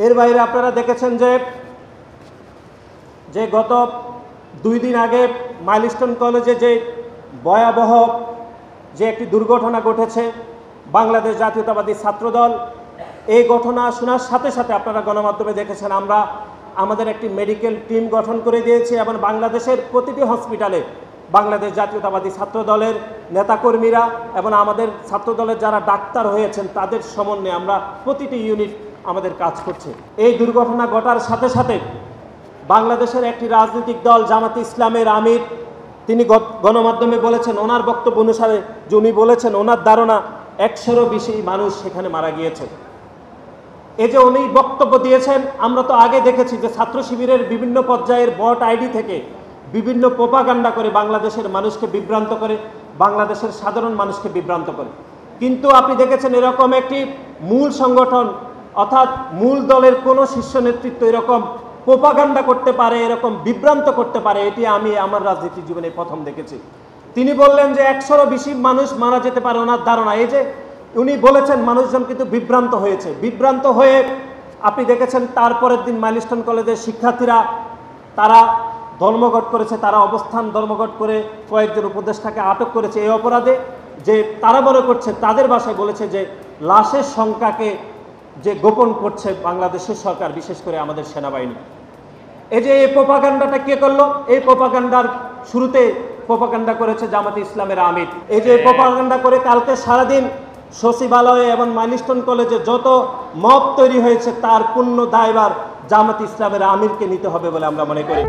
এর বাইরে আপনারা দেখেছেন যে গত 2 দিন আগে মাইলস্টোন কলেজে যে ভয়াবহ যে একটি দুর্ঘটনা ঘটেছে, বাংলাদেশ জাতীয়তাবাদী ছাত্রদল এই ঘটনা শোনার সাথে সাথে আপনারা গণমাধ্যমে দেখেছেন আমরা আমাদের একটি মেডিকেল টিম গঠন করে দিয়েছি এবং বাংলাদেশের প্রতিটি হসপিটালে বাংলাদেশ জাতীয়তাবাদী ছাত্রদলের নেতাকর্মীরা এবং আমাদের ছাত্রদলের যারা ডাক্তার হয়েছেন তাদের সমন্বয়ে আমরা প্রতিটি ইউনিট আমাদের কাজ করছে। এই দুর্ঘটনা ঘটার সাথে সাথে বাংলাদেশের একটি রাজনৈতিক দল জামাতে ইসলামের আমির তিনি গণমাধ্যমে বলেছেন, ওনার বক্তব্য অনুসারে যে উনি বলেছেন ওনার ধারণা 100-এরও বেশি মানুষ সেখানে মারা গিয়েছে। এই যে উনি বক্তব্য দিয়েছেন, আমরা তো আগে দেখেছি যে ছাত্র শিবিরের বিভিন্ন পর্যায়ের বট আইডি থেকে বিভিন্ন প্রোপাগান্ডা করে বাংলাদেশের মানুষকে বিভ্রান্ত করে, বাংলাদেশের সাধারণ মানুষকে বিভ্রান্ত করে। কিন্তু আপনি দেখেছেন এরকম একটি মূল সংগঠন অর্থাৎ মূল দলের কোনো শীর্ষ নেতৃত্ব এরকম প্রোপাগান্ডা করতে পারে, এরকম বিভ্রান্ত করতে পারে, এটি আমি আমার রাজনীতি জীবনে প্রথম দেখেছি। তিনি বললেন যে 100-এরও বেশি মানুষ মারা যেতে পারে ওনার ধারণা। এই যে উনি বলেছেন মানুষজন কিন্তু বিভ্রান্ত হয়েছে, বিভ্রান্ত হয়ে আপনি দেখেছেন তারপরের দিন মাইলস্টোন কলেজের শিক্ষার্থীরা তারা ধর্মঘট করেছে, তারা অবস্থান ধর্মঘট করে কয়েকজন উপদেষ্টাকে আটক করেছে এই অপরাধে যে তারা মনে করছে, তাদের ভাষায় বলেছে যে লাশের সংখ্যাকে যে গোপন করছে বাংলাদেশের সরকার, বিশেষ করে আমাদের সেনাবাহিনী। এই যে এই প্রোপাগান্ডাটা কে করলো? এই প্রোপাগান্ডার শুরুতে প্রোপাগান্ডা করেছে জামাতে ইসলামের আমির। এই যে প্রোপাগান্ডা করে কালকে সারাদিন সচিবালয়ে এবং মাইলস্টোন কলেজে যত মব তৈরি হয়েছে তার পূর্ণ দায়ভার জামাতে ইসলামের আমিরকে নিতে হবে বলে আমরা মনে করি।